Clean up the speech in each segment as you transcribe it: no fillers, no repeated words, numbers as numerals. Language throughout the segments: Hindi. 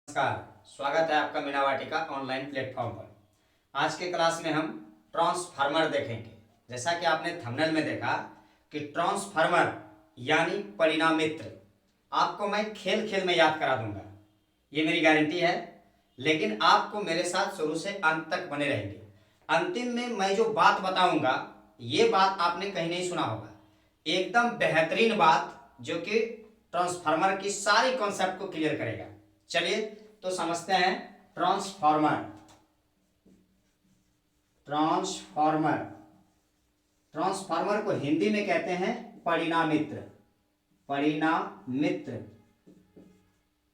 नमस्कार। स्वागत है आपका मीना वाटिका ऑनलाइन प्लेटफॉर्म पर। आज के क्लास में हम ट्रांसफार्मर देखेंगे। जैसा कि आपने थंबनेल में देखा कि ट्रांसफार्मर यानी परिणामित्र आपको मैं खेल खेल में याद करा दूंगा, ये मेरी गारंटी है। लेकिन आपको मेरे साथ शुरू से अंत तक बने रहेंगे। अंतिम में मैं जो बात बताऊंगा ये बात आपने कहीं नहीं सुना होगा, एकदम बेहतरीन बात जो कि ट्रांसफार्मर की सारी कॉन्सेप्ट को क्लियर करेगा। चलिए तो समझते हैं ट्रांसफार्मर। ट्रांसफार्मर ट्रांसफार्मर को हिंदी में कहते हैं परिणामित्र। परिणामित्र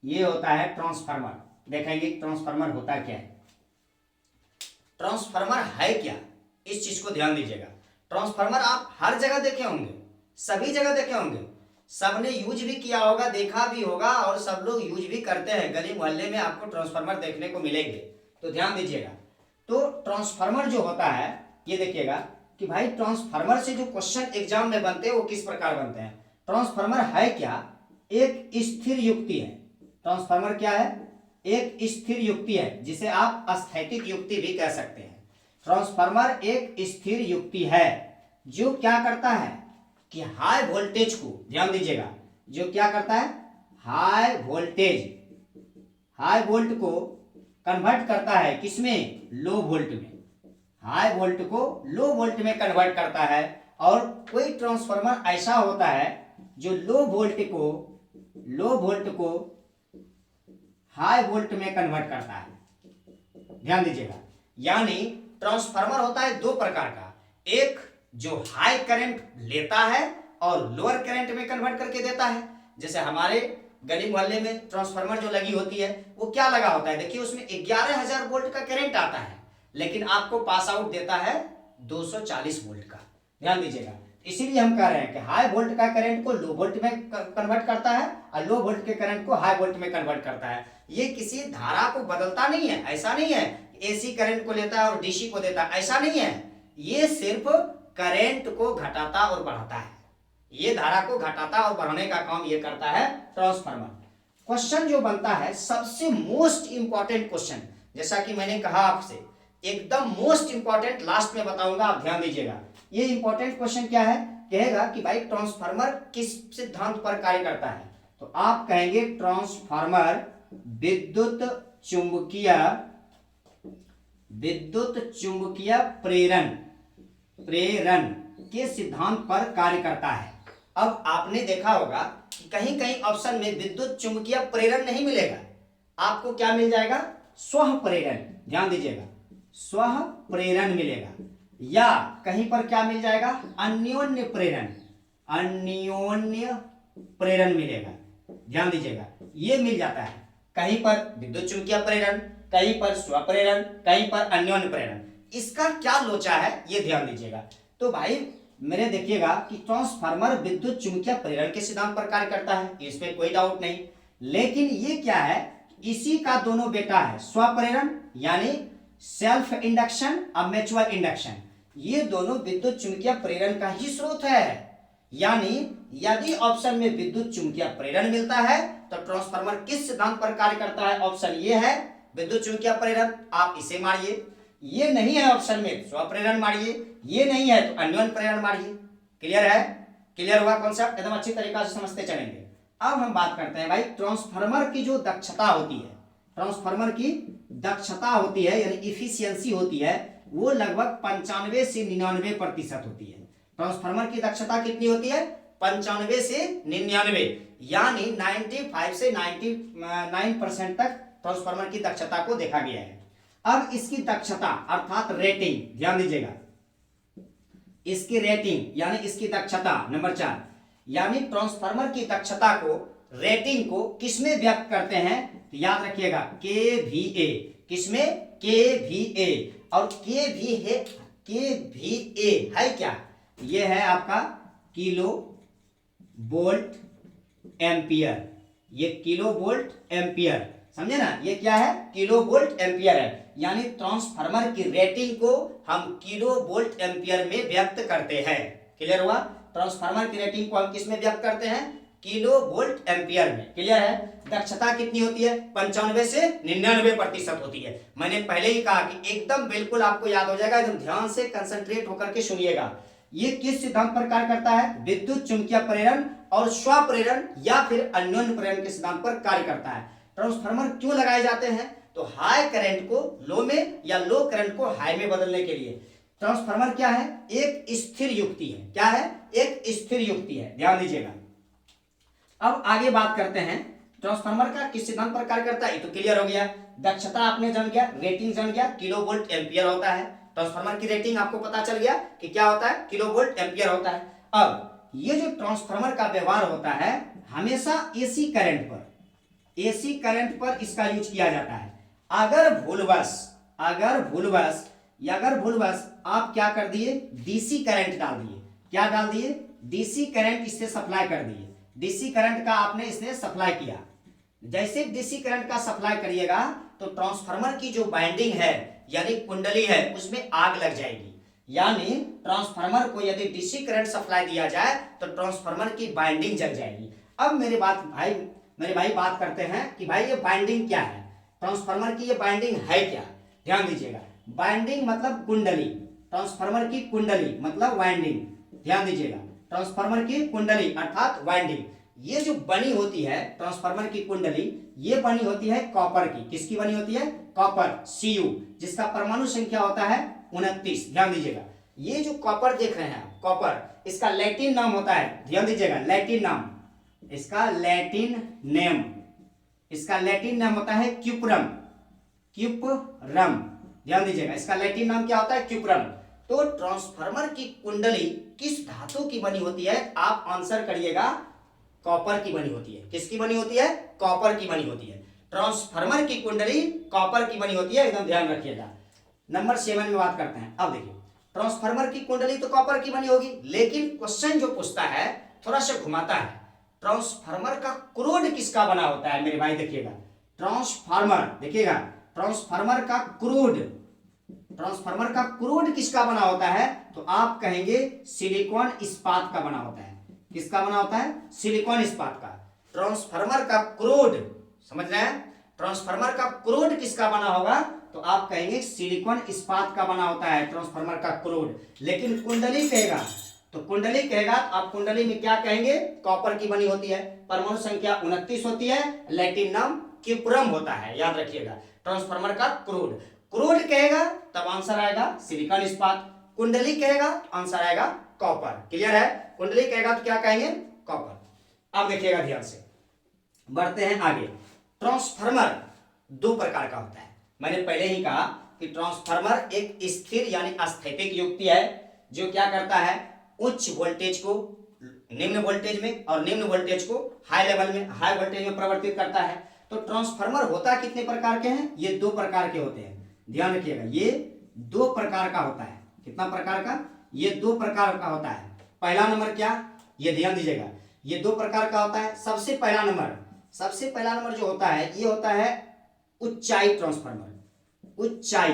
ये होता है ट्रांसफार्मर। देखेंगे ट्रांसफार्मर होता क्या है, ट्रांसफार्मर है क्या, इस चीज को ध्यान दीजिएगा। ट्रांसफार्मर आप हर जगह देखे होंगे, सभी जगह देखे होंगे, सबने यूज भी किया होगा, देखा भी होगा और सब लोग यूज भी करते हैं। गली मोहल्ले में आपको ट्रांसफार्मर देखने को मिलेंगे, तो ध्यान दीजिएगा। तो ट्रांसफार्मर जो होता है ये देखिएगा कि भाई ट्रांसफार्मर से जो क्वेश्चन एग्जाम में बनते हैं वो किस प्रकार बनते हैं। ट्रांसफार्मर है क्या, एक स्थिर युक्ति है। ट्रांसफार्मर क्या है, एक स्थिर युक्ति है, जिसे आप स्थैतिक युक्ति भी कह सकते हैं। ट्रांसफार्मर एक स्थिर युक्ति है जो क्या करता है कि हाई वोल्टेज को, ध्यान दीजिएगा, जो क्या करता है हाई वोल्ट को कन्वर्ट करता है किसमें, लो वोल्ट में। हाई वोल्ट को लो वोल्ट में कन्वर्ट करता है। और कोई ट्रांसफार्मर ऐसा होता है जो लो वोल्ट को हाई वोल्ट में कन्वर्ट करता है। ध्यान दीजिएगा, यानी ट्रांसफार्मर होता है दो प्रकार का, एक जो हाई करंट लेता है और लोअर करंट में कन्वर्ट करके देता है। जैसे हमारे गली मोहल्ले में ट्रांसफार्मर जो लगी होती है वो क्या लगा होता है, देखिए उसमें 11,000 वोल्ट का करंट आता है, लेकिन आपको पास आउट देता है 240 वोल्ट का। ध्यान दीजिएगा, इसीलिए हम कह रहे हैं कि हाई वोल्ट का करंट को लो वोल्ट में कन्वर्ट करता है और लो वोल्ट के करंट को हाई वोल्ट में कन्वर्ट करता है। ये किसी धारा को बदलता नहीं है, ऐसा नहीं है एसी करंट को लेता है और डीसी को देता है, ऐसा नहीं है। ये सिर्फ करंट को घटाता और बढ़ाता है, ये धारा को घटाता और बढ़ाने का काम ये करता है ट्रांसफार्मर। क्वेश्चन जो बनता है सबसे मोस्ट इंपॉर्टेंट क्वेश्चन, जैसा कि मैंने कहा आपसे एकदम मोस्ट इंपॉर्टेंट लास्ट में बताऊंगा, आप ध्यान दीजिएगा। ये इंपॉर्टेंट क्वेश्चन क्या है, कहेगा कि भाई ट्रांसफार्मर किस सिद्धांत पर कार्य करता है, तो आप कहेंगे ट्रांसफार्मर विद्युत चुंबकीय प्रेरण के सिद्धांत पर कार्य करता है। अब आपने देखा होगा कि कहीं कहीं ऑप्शन में विद्युत चुंबकीय प्रेरण नहीं मिलेगा, आपको क्या मिल जाएगा, स्व प्रेरण। ध्यान दीजिएगा, स्व प्रेरण मिलेगा, या कहीं पर क्या मिल जाएगा, अन्योन्य प्रेरण मिलेगा। ध्यान दीजिएगा, ये मिल जाता है, कहीं पर विद्युत चुंबकीय प्रेरण, कहीं पर स्व प्रेरण, कहीं पर अन्योन्य प्रेरण। इसका क्या लोचा है ये ध्यान दीजिएगा। तो भाई मेरे देखिएगा कि ट्रांसफार्मर विद्युत चुंबकीय प्रेरण के सिद्धांत पर कार्य करता है, इसमें कोई डाउट नहीं। लेकिन ये क्या है, इसी का दोनों बेटा है, स्व प्रेरण यानी सेल्फ इंडक्शन और म्यूचुअल इंडक्शन। ये दोनों विद्युत चुंबकीय प्रेरण का ही स्रोत है। यानी यदि ऑप्शन में विद्युत चुंबकीय प्रेरण मिलता है तो ट्रांसफार्मर किस सिद्धांत पर कार्य करता है, ऑप्शन ये है विद्युत चुंबकीय प्रेरण, आप इसे मारिए। ये नहीं है ऑप्शन में, स्व प्रेरण मारिए। ये नहीं है तो अन्योन्य प्रेरण मारिए। क्लियर है, क्लियर हुआ कॉन्सेप्ट, एकदम अच्छी तरीके से समझते चलेंगे। अब हम बात करते हैं भाई ट्रांसफार्मर की जो दक्षता होती है, ट्रांसफार्मर की दक्षता होती है यानी इफिशियंसी होती है, वो लगभग 95 से 99% होती है। ट्रांसफार्मर की दक्षता कितनी होती है, 95 से 99, यानी 95 से 99% तक ट्रांसफार्मर की दक्षता को देखा गया है। अब इसकी दक्षता अर्थात रेटिंग, ध्यान दीजिएगा, इसकी रेटिंग यानी इसकी दक्षता नंबर 4, यानी ट्रांसफार्मर की दक्षता को, रेटिंग को किसमें व्यक्त करते हैं, तो याद रखिएगा केवीए, किसमें, केवीए। और केवीए है क्या, ये है आपका किलो वोल्ट एम्पियर, ये किलो वोल्ट एम्पियर, समझे ना, ये क्या है, किलो वोल्ट एम्पियर है। यानी ट्रांसफार्मर की रेटिंग को हम किलो वोल्ट एम्पियर में व्यक्त करते हैं। क्लियर हुआ, ट्रांसफार्मर की रेटिंग को हम किस में व्यक्त करते हैं, किलो वोल्ट एम्पियर में। क्लियर है? दक्षता कितनी होती है? 95 से 99% होती है। मैंने पहले ही कहा कि एकदम बिल्कुल आपको याद हो जाएगा, एकदम ध्यान से कंसंट्रेट होकर के सुनिएगा। ये किस सिद्धांत पर कार्य करता है? विद्युत चुंबकीय प्रेरण और स्वप्रेरण या फिर अन्योन्य प्रेरण के सिद्धांत पर कार्य करता है। ट्रांसफार्मर क्यों लगाए जाते हैं? तो हाई करंट को लो में या लो करंट को हाई में बदलने के लिए। ट्रांसफार्मर क्या है? एक स्थिर युक्ति है। क्या है? एक स्थिर युक्ति है। ध्यान दीजिएगा। अब आगे बात करते हैं ट्रांसफार्मर का किस सिद्धांत पर कार्य करता है। ये तो क्लियर हो गया। दक्षता आपने जान गया, रेटिंग जान गया, किलो वोल्ट एम्पियर होता है। ट्रांसफार्मर की रेटिंग आपको पता चल गया कि क्या होता है? किलो वोल्ट एम्पियर होता है। अब ये जो ट्रांसफार्मर का व्यवहार होता है हमेशा एसी करंट पर इसका यूज किया जाता है। अगर भूलवश आप क्या कर दिए? डीसी करंट डाल दिए। क्या डाल दिए? डीसी करंट इससे सप्लाई कर दिए। डीसी करंट का आपने इसने सप्लाई किया। जैसे डीसी करंट का सप्लाई करिएगा तो ट्रांसफार्मर की जो बाइंडिंग है यानी कुंडली है उसमें आग लग जाएगी। यानी ट्रांसफार्मर को यदि डीसी करंट सप्लाई दिया जाए तो ट्रांसफार्मर की बाइंडिंग जल जाएगी। अब मेरे भाई बात करते हैं कि भाई ये बाइंडिंग क्या है? ट्रांसफार्मर की ये बाइंडिंग है क्या? ध्यान दीजिएगा। बाइंडिंग मतलब कुंडली, ट्रांसफार्मर की कुंडली मतलब वाइंडिंग। ध्यान दीजिएगा। ट्रांसफार्मर की कुंडली अर्थात वाइंडिंग, ये जो बनी होती है ट्रांसफार्मर की कुंडली, ये बनी होती है कॉपर की। किसकी बनी होती है? कॉपर, Cu, जिसका परमाणु संख्या होता है 29। ध्यान दीजिएगा। ये जो कॉपर देख रहे हैं आप, कॉपर, इसका लैटिन नाम होता है। ध्यान दीजिएगा, लैटिन नाम, इसका लैटिन नाम होता है क्यूपरम। ध्यान दीजिएगा, इसका लैटिन नाम क्या होता है? क्यूपरम। तो ट्रांसफार्मर की कुंडली किस धातु की बनी होती है? आप आंसर करिएगा, कॉपर की बनी होती है। किसकी बनी होती है? कॉपर की बनी होती है। ट्रांसफार्मर की कुंडली कॉपर की बनी होती है, एकदम ध्यान रखिएगा। नंबर 7 में बात करते हैं। अब देखिए, ट्रांसफार्मर की कुंडली तो कॉपर की बनी होगी, लेकिन क्वेश्चन जो पूछता है थोड़ा सा घुमाता है। ट्रांसफार्मर का क्रोड किसका बना होता है? मेरे भाई देखिएगा, देखिएगा, ट्रांसफार्मर का क्रोड किसका बना होता है? तो आप कहेंगे सिलिकॉन इस्पात का बना होता है। किसका बना होता है? सिलिकॉन इस्पात का। ट्रांसफार्मर का क्रोड, समझ रहे हैं? ट्रांसफार्मर का क्रोड किसका बना होगा? तो आप कहेंगे सिलिकॉन इस्पात का बना होता है ट्रांसफार्मर का क्रोड। लेकिन कुंडली कहेगा तो आप कुंडली में क्या कहेंगे? कॉपर की बनी होती है, परमाणु संख्या 29 होती है, लैटिन नाम क्यूपरम होता है। याद रखिएगा। ट्रांसफार्मर का क्रोड कहेगा तब आंसर आएगा सिलिकॉन इस्पात, कुंडली कहेगा तो आंसर आएगा कॉपर। क्लियर है? कुंडली कहेगा तो क्या कहेंगे? कॉपर। अब देखिएगा ध्यान से, बढ़ते हैं आगे। ट्रांसफार्मर दो प्रकार का होता है। मैंने पहले ही कहा कि ट्रांसफार्मर एक स्थिर यानी स्थैतिक युक्ति है जो क्या करता है? उच्च वोल्टेज को निम्न वोल्टेज में और निम्न वोल्टेज को हाई वोल्टेज में परिवर्तित करता है। तो ट्रांसफार्मर होता कितने प्रकार के हैं? ये दो प्रकार के होते हैं। ध्यान रखिएगा, ये दो प्रकार का होता है। कितना प्रकार का? ये दो प्रकार का होता है। पहला नंबर क्या? ये ध्यान दीजिएगा, ये दो प्रकार का होता है। सबसे पहला नंबर जो होता है ये होता है ऊंचाई ट्रांसफार्मर। ऊंचाई,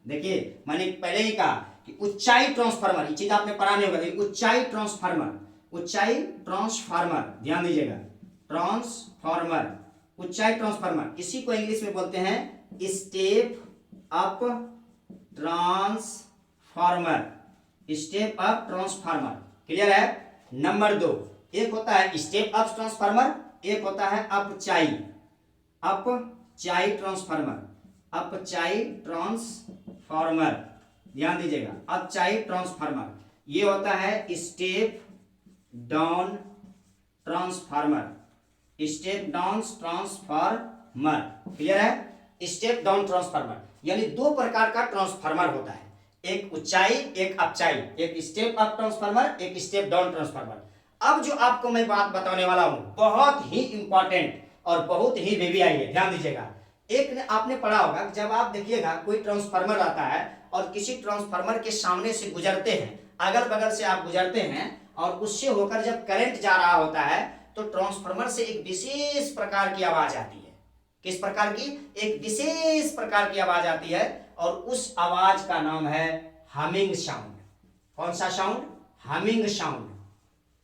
देखिए मैंने पहले ही कहा कि ऊंचाई ट्रांसफार्मर, ये चीज आपने पढ़ा नहीं होगा। ऊंचाई ट्रांसफार्मर, ध्यान दीजिएगा, ऊंचाई ट्रांसफार्मर, इसी को इंग्लिश में बोलते हैं स्टेप अप ट्रांसफार्मर। क्लियर है? नंबर 2, एक होता है स्टेप अप ट्रांसफार्मर, एक होता है अपचाई ट्रांसफार्मर। ध्यान दीजिएगा, अपचाई ट्रांसफार्मर, ये होता है स्टेप डाउन ट्रांसफार्मर। क्लियर है? स्टेप डाउन ट्रांसफार्मर यानी दो प्रकार का ट्रांसफार्मर होता है, एक ऊंचाई एक अपचाई, एक स्टेप अप ट्रांसफार्मर एक स्टेप डाउन ट्रांसफार्मर। अब जो आपको मैं बात बताने वाला हूं बहुत ही इंपॉर्टेंट और बहुत ही VVI है। ध्यान दीजिएगा, एक आपने पढ़ा होगा, जब आप देखिएगा कोई ट्रांसफार्मर आता है और किसी ट्रांसफार्मर के सामने से गुजरते हैं, अगल बगल से आप गुजरते हैं और उससे होकर जब करंट जा रहा होता है तो ट्रांसफार्मर से एक विशेष प्रकार की आवाज आती है। किस प्रकार की? एक विशेष प्रकार की आवाज आती है और उस आवाज का नाम है हमिंग साउंड। कौन सा साउंड?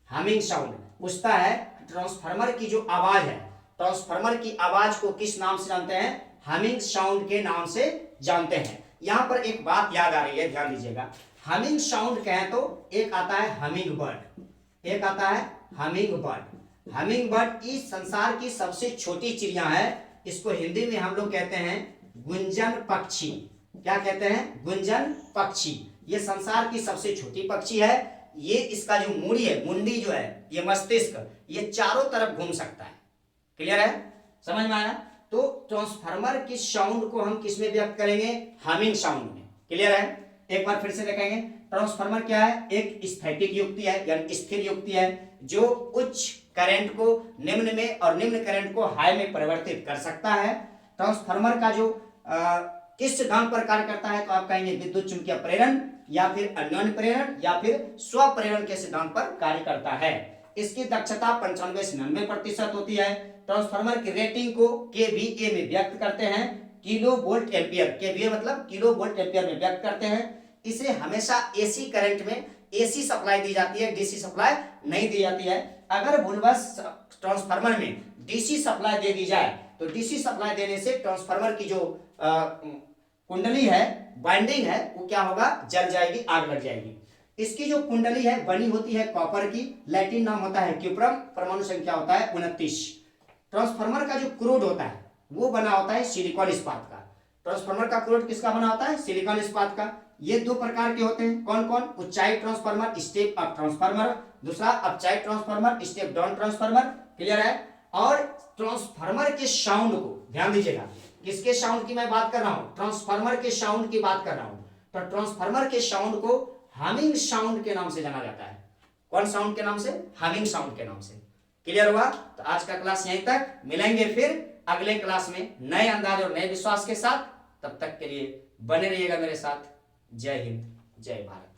हमिंग साउंड पूछता है ट्रांसफार्मर की जो आवाज है, ट्रांसफार्मर की आवाज को किस नाम से जानते हैं? हमिंग साउंड के नाम से जानते हैं। यहां पर एक बात याद आ रही है, ध्यान दीजिएगा। हमिंग साउंड कहें तो एक आता है हमिंग बर्ड, एक आता है हमिंग बर्ड। हमिंग बर्ड इस संसार की सबसे छोटी चिड़िया है। इसको हिंदी में हम लोग कहते हैं गुंजन पक्षी। क्या कहते हैं? गुंजन पक्षी। ये संसार की सबसे छोटी पक्षी है। ये इसका जो मुड़ी है, मुंडी जो है, ये मस्तिष्क, ये चारों तरफ घूम सकता है। क्लियर है? समझ में आया? तो ट्रांसफार्मर की साउंड को हम किस में व्यक्त करेंगे? हमिंग साउंड में। क्लियर है? एक बार फिर से देखेंगे। ट्रांसफार्मर क्या है? एक स्थैतिक युक्ति है, यानी स्थिर युक्ति है, जो उच्च करंट को निम्न में और निम्न करंट को हाई में परिवर्तित कर सकता है। ट्रांसफार्मर का जो किस सिद्धांत पर कार्य करता है? तो आप कहेंगे विद्युत चुम्बकीय प्रेरण, या फिर अन्योन्य प्रेरण, या फिर स्व प्रेरण के सिद्धांत पर कार्य करता है। इसकी दक्षता 95 से 90% होती है। ट्रांसफार्मर की रेटिंग को केवीए में व्यक्त करते हैं, किलो वोल्ट एम्पियर। केवीए मतलब किलो वोल्ट एम्पियर में व्यक्त करते हैं। इसे हमेशा एसी करंट में एसी सप्लाई दी जाती है, डीसी सप्लाई नहीं दी जाती है। अगर भूलवश ट्रांसफार्मर में डीसी सप्लाई दे दी जाए तो डीसी सप्लाई देने से ट्रांसफार्मर की जो कुंडली है, वाइंडिंग है, वो क्या होगा? जल जाएगी, आग लग जाएगी। इसकी जो कुंडली है बनी होती है कॉपर की, लैटिन नाम होता है क्यूप्रम, परमाणु संख्या होता है 29। ट्रांसफार्मर का जो क्रूड होता है वो बना होता है सिलिकॉन इस्पात का। ट्रांसफार्मर का क्रूड किसका बना होता है? सिलिकॉन इस्पात का। ये दो प्रकार के होते हैं। कौन कौन? उच्चाई ट्रांसफार्मर, स्टेप अप ट्रांसफार्मर, दूसरा अपचाई transformer, step down transformer. Clear है? और ट्रांसफार्मर के साउंड को ध्यान दीजिएगा। किसके साउंड की मैं बात कर रहा हूं? ट्रांसफार्मर के साउंड की बात कर रहा हूं। तो ट्रांसफार्मर के साउंड को हमिंग साउंड के नाम से जाना जाता है। कौन साउंड के नाम से? हमिंग साउंड के नाम से। क्लियर हुआ? तो आज का क्लास यहीं तक। मिलेंगे फिर अगले क्लास में नए अंदाज और नए विश्वास के साथ। तब तक के लिए बने रहिएगा मेरे साथ। जय हिंद, जय भारत।